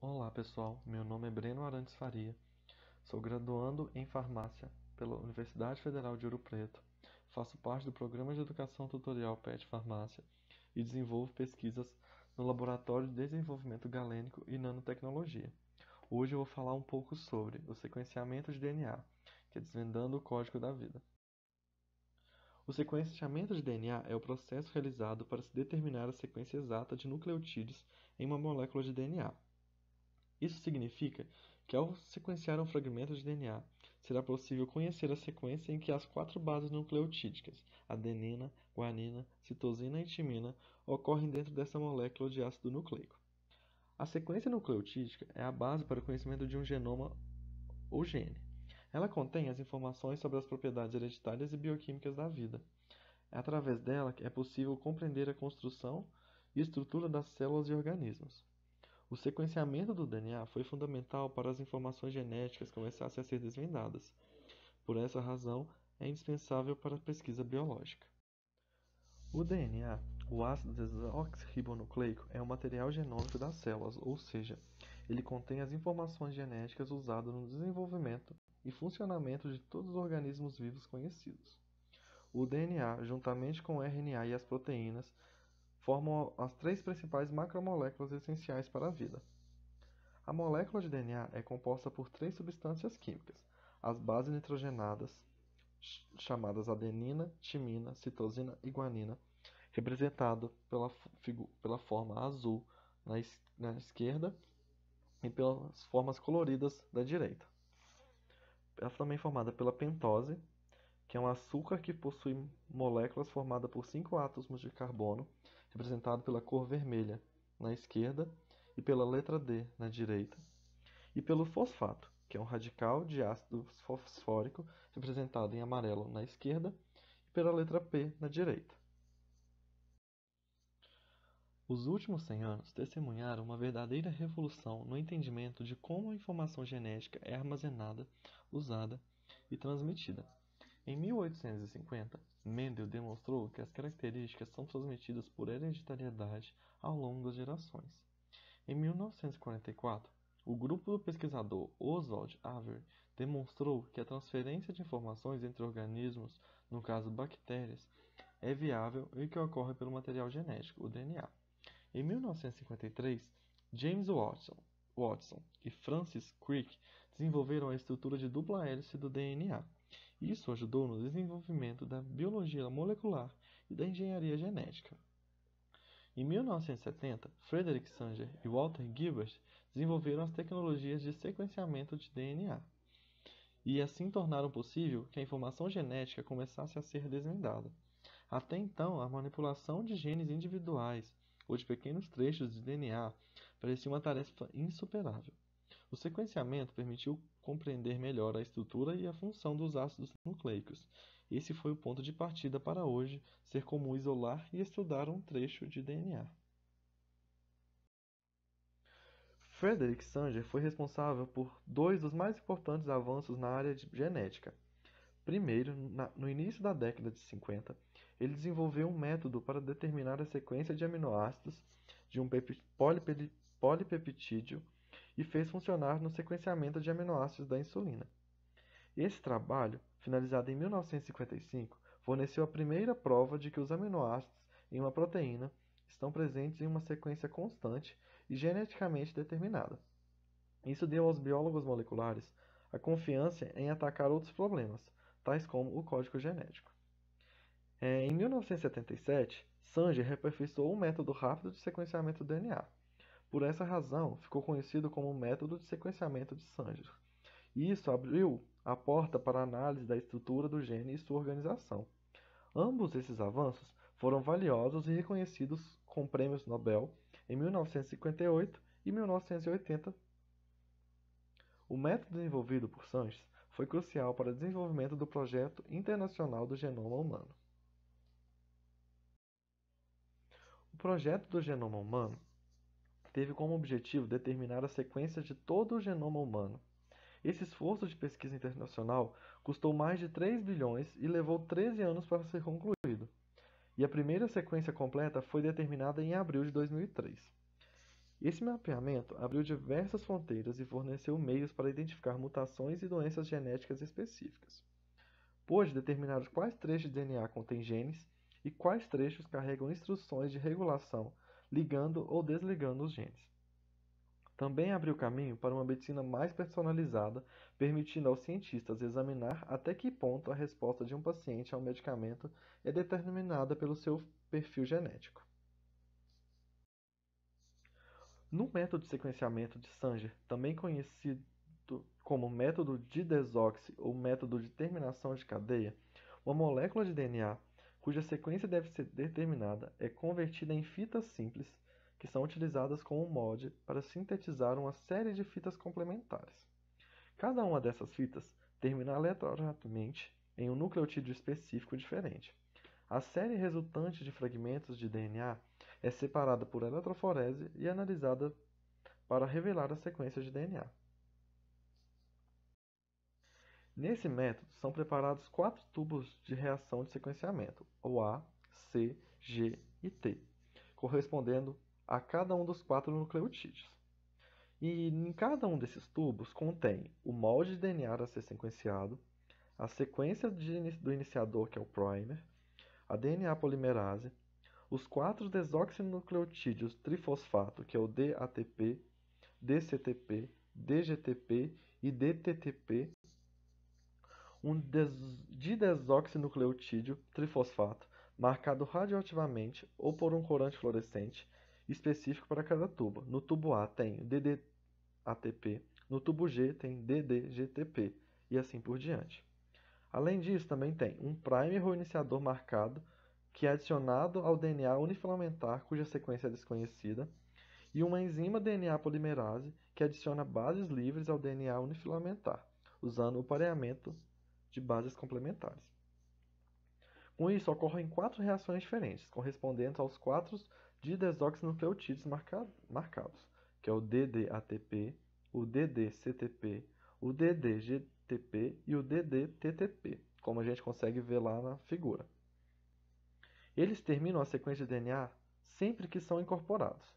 Olá pessoal, meu nome é Breno Arantes Faria, sou graduando em farmácia pela Universidade Federal de Ouro Preto, faço parte do programa de educação tutorial PET Farmácia e desenvolvo pesquisas no Laboratório de Desenvolvimento Galênico e Nanotecnologia. Hoje eu vou falar um pouco sobre o sequenciamento de DNA, que é desvendando o código da vida. O sequenciamento de DNA é o processo realizado para se determinar a sequência exata de nucleotídeos em uma molécula de DNA. Isso significa que, ao sequenciar um fragmento de DNA, será possível conhecer a sequência em que as 4 bases nucleotídicas, adenina, guanina, citosina e timina, ocorrem dentro dessa molécula de ácido nucleico. A sequência nucleotídica é a base para o conhecimento de um genoma ou gene. Ela contém as informações sobre as propriedades hereditárias e bioquímicas da vida. É através dela que é possível compreender a construção e estrutura das células e organismos. O sequenciamento do DNA foi fundamental para as informações genéticas começassem a ser desvendadas. Por essa razão, é indispensável para a pesquisa biológica. O DNA, o ácido desoxirribonucleico, é um material genômico das células, ou seja, ele contém as informações genéticas usadas no desenvolvimento e funcionamento de todos os organismos vivos conhecidos. O DNA, juntamente com o RNA e as proteínas, formam as 3 principais macromoléculas essenciais para a vida. A molécula de DNA é composta por 3 substâncias químicas: as bases nitrogenadas, chamadas adenina, timina, citosina e guanina, representado pela forma azul na esquerda e pelas formas coloridas da direita. Ela também é formada pela pentose, que é um açúcar que possui moléculas formadas por 5 átomos de carbono, representado pela cor vermelha na esquerda e pela letra D na direita, e pelo fosfato, que é um radical de ácido fosfórico, representado em amarelo na esquerda, e pela letra P na direita. Os últimos 100 anos testemunharam uma verdadeira revolução no entendimento de como a informação genética é armazenada, usada e transmitida. Em 1850, Mendel demonstrou que as características são transmitidas por hereditariedade ao longo das gerações. Em 1944, o grupo do pesquisador Oswald Avery demonstrou que a transferência de informações entre organismos, no caso bactérias, é viável e que ocorre pelo material genético, o DNA. Em 1953, James Watson e Francis Crick desenvolveram a estrutura de dupla hélice do DNA. Isso ajudou no desenvolvimento da biologia molecular e da engenharia genética. Em 1970, Frederick Sanger e Walter Gilbert desenvolveram as tecnologias de sequenciamento de DNA, e assim tornaram possível que a informação genética começasse a ser desvendada. Até então, a manipulação de genes individuais ou de pequenos trechos de DNA parecia uma tarefa insuperável. O sequenciamento permitiu compreender melhor a estrutura e a função dos ácidos nucleicos. Esse foi o ponto de partida para hoje ser comum isolar e estudar um trecho de DNA. Frederick Sanger foi responsável por 2 dos mais importantes avanços na área de genética. Primeiro, no início da década de 50, ele desenvolveu um método para determinar a sequência de aminoácidos de um polipeptídeo e fez funcionar no sequenciamento de aminoácidos da insulina. Esse trabalho, finalizado em 1955, forneceu a primeira prova de que os aminoácidos em uma proteína estão presentes em uma sequência constante e geneticamente determinada. Isso deu aos biólogos moleculares a confiança em atacar outros problemas, tais como o código genético. Em 1977, Sanger aperfeiçoou um método rápido de sequenciamento do DNA. Por essa razão, ficou conhecido como o método de sequenciamento de Sanger. E isso abriu a porta para a análise da estrutura do gene e sua organização. Ambos esses avanços foram valiosos e reconhecidos com prêmios Nobel em 1958 e 1980. O método desenvolvido por Sanger foi crucial para o desenvolvimento do Projeto Internacional do Genoma Humano. O projeto do genoma humano teve como objetivo determinar a sequência de todo o genoma humano. Esse esforço de pesquisa internacional custou mais de 3 bilhões e levou 13 anos para ser concluído. E a primeira sequência completa foi determinada em abril de 2003. Esse mapeamento abriu diversas fronteiras e forneceu meios para identificar mutações e doenças genéticas específicas. Pôde determinar quais trechos de DNA contêm genes e quais trechos carregam instruções de regulação, ligando ou desligando os genes. Também abriu caminho para uma medicina mais personalizada, permitindo aos cientistas examinar até que ponto a resposta de um paciente ao medicamento é determinada pelo seu perfil genético. No método de sequenciamento de Sanger, também conhecido como método de desoxi ou método de terminação de cadeia, uma molécula de DNA, cuja sequência deve ser determinada, é convertida em fitas simples, que são utilizadas como molde para sintetizar uma série de fitas complementares. Cada uma dessas fitas termina aleatoriamente em um nucleotídeo específico diferente. A série resultante de fragmentos de DNA é separada por eletroforese e analisada para revelar a sequência de DNA. Nesse método, são preparados 4 tubos de reação de sequenciamento, ou A, C, G e T, correspondendo a cada um dos 4 nucleotídeos. E em cada um desses tubos contém o molde de DNA a ser sequenciado, a sequência do iniciador, que é o primer, a DNA polimerase, os 4 desoxinucleotídeos trifosfato, que é o DATP, DCTP, DGTP e DTTP, um didesoxinucleotídeo trifosfato marcado radioativamente ou por um corante fluorescente específico para cada tubo. No tubo A tem DDATP, no tubo G tem DDGTP e assim por diante. Além disso, também tem um primer ou iniciador marcado que é adicionado ao DNA unifilamentar cuja sequência é desconhecida e uma enzima DNA polimerase que adiciona bases livres ao DNA unifilamentar, usando o pareamento de bases complementares. Com isso, ocorrem 4 reações diferentes, correspondentes aos 4 didesoxinucleotídeos marcados, que é o DDATP, o DDCTP, o DDGTP e o DDTTP, como a gente consegue ver lá na figura. Eles terminam a sequência de DNA sempre que são incorporados,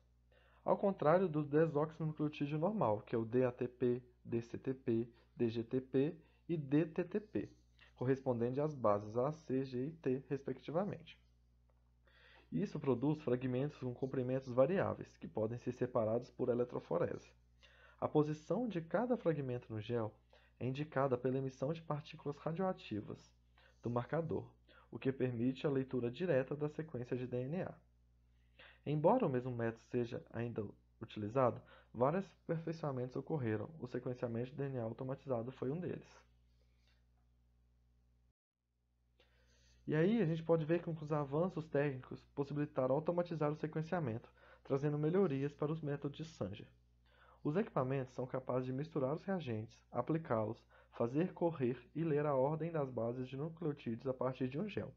ao contrário do desoxinucleotídeo normal, que é o DATP, DCTP, DGTP e DTTP, correspondente às bases A, C, G e T, respectivamente. Isso produz fragmentos com comprimentos variáveis, que podem ser separados por eletroforese. A posição de cada fragmento no gel é indicada pela emissão de partículas radioativas do marcador, o que permite a leitura direta da sequência de DNA. Embora o mesmo método seja ainda utilizado, vários aperfeiçoamentos ocorreram. O sequenciamento de DNA automatizado foi um deles. E aí a gente pode ver que os avanços técnicos possibilitaram automatizar o sequenciamento, trazendo melhorias para os métodos de Sanger. Os equipamentos são capazes de misturar os reagentes, aplicá-los, fazer correr e ler a ordem das bases de nucleotídeos a partir de um gel.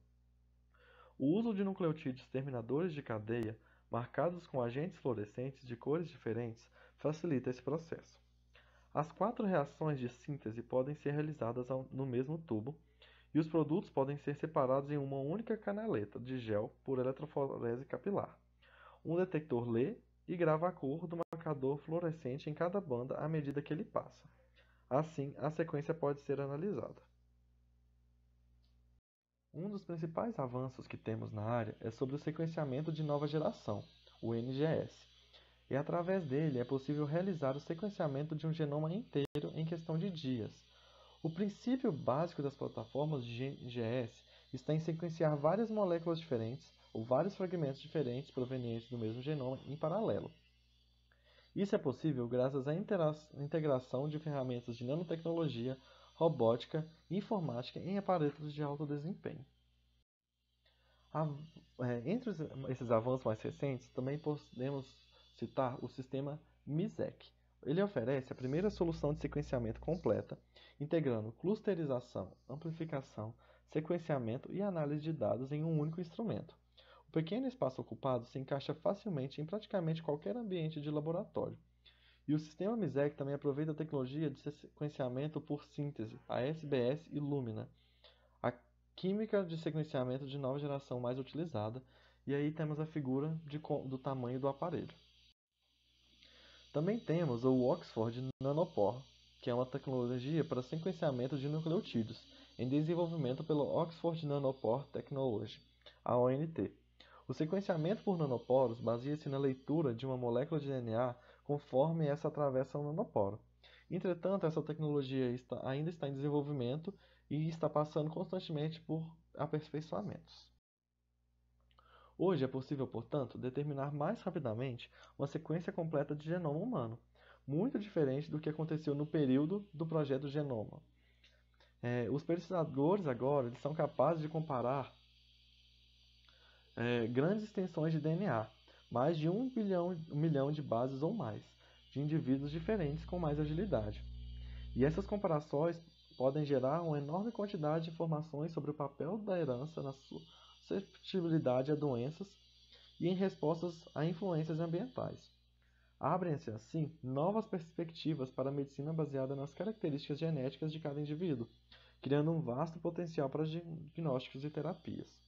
O uso de nucleotídeos terminadores de cadeia, marcados com agentes fluorescentes de cores diferentes, facilita esse processo. As 4 reações de síntese podem ser realizadas no mesmo tubo, e os produtos podem ser separados em uma única canaleta de gel por eletroforese capilar. Um detector lê e grava a cor do marcador fluorescente em cada banda à medida que ele passa. Assim, a sequência pode ser analisada. Um dos principais avanços que temos na área é sobre o sequenciamento de nova geração, o NGS. E através dele é possível realizar o sequenciamento de um genoma inteiro em questão de dias. O princípio básico das plataformas de NGS está em sequenciar várias moléculas diferentes ou vários fragmentos diferentes provenientes do mesmo genoma em paralelo. Isso é possível graças à integração de ferramentas de nanotecnologia, robótica e informática em aparelhos de alto desempenho. Entre esses avanços mais recentes, também podemos citar o sistema MISEQ. Ele oferece a primeira solução de sequenciamento completa, integrando clusterização, amplificação, sequenciamento e análise de dados em um único instrumento. O pequeno espaço ocupado se encaixa facilmente em praticamente qualquer ambiente de laboratório. E o sistema MISEQ também aproveita a tecnologia de sequenciamento por síntese, a SBS e Lumina, a química de sequenciamento de nova geração mais utilizada, e aí temos a figura do tamanho do aparelho. Também temos o Oxford Nanopore, que é uma tecnologia para sequenciamento de nucleotídeos, em desenvolvimento pelo Oxford Nanopore Technology, a ONT. O sequenciamento por nanoporos baseia-se na leitura de uma molécula de DNA conforme essa atravessa o nanoporo. Entretanto, essa tecnologia ainda está em desenvolvimento e está passando constantemente por aperfeiçoamentos. Hoje é possível, portanto, determinar mais rapidamente uma sequência completa de genoma humano, muito diferente do que aconteceu no período do projeto Genoma. Os pesquisadores agora eles são capazes de comparar grandes extensões de DNA, mais de 1 milhão de bases ou mais, de indivíduos diferentes com mais agilidade. E essas comparações podem gerar uma enorme quantidade de informações sobre o papel da herança na susceptibilidade a doenças e em respostas a influências ambientais. Abrem-se, assim, novas perspectivas para a medicina baseada nas características genéticas de cada indivíduo, criando um vasto potencial para diagnósticos e terapias.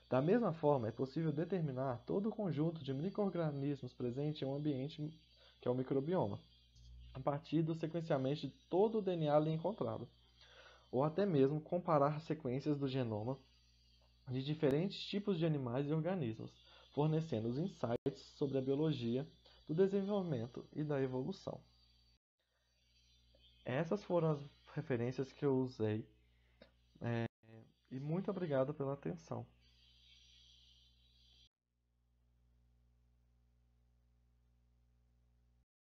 Da mesma forma, é possível determinar todo o conjunto de micro-organismos presente em um ambiente que é o microbioma, a partir do sequenciamento de todo o DNA ali encontrado, ou até mesmo comparar sequências do genoma de diferentes tipos de animais e organismos, fornecendo os insights sobre a biologia do desenvolvimento e da evolução. Essas foram as referências que eu usei e muito obrigado pela atenção.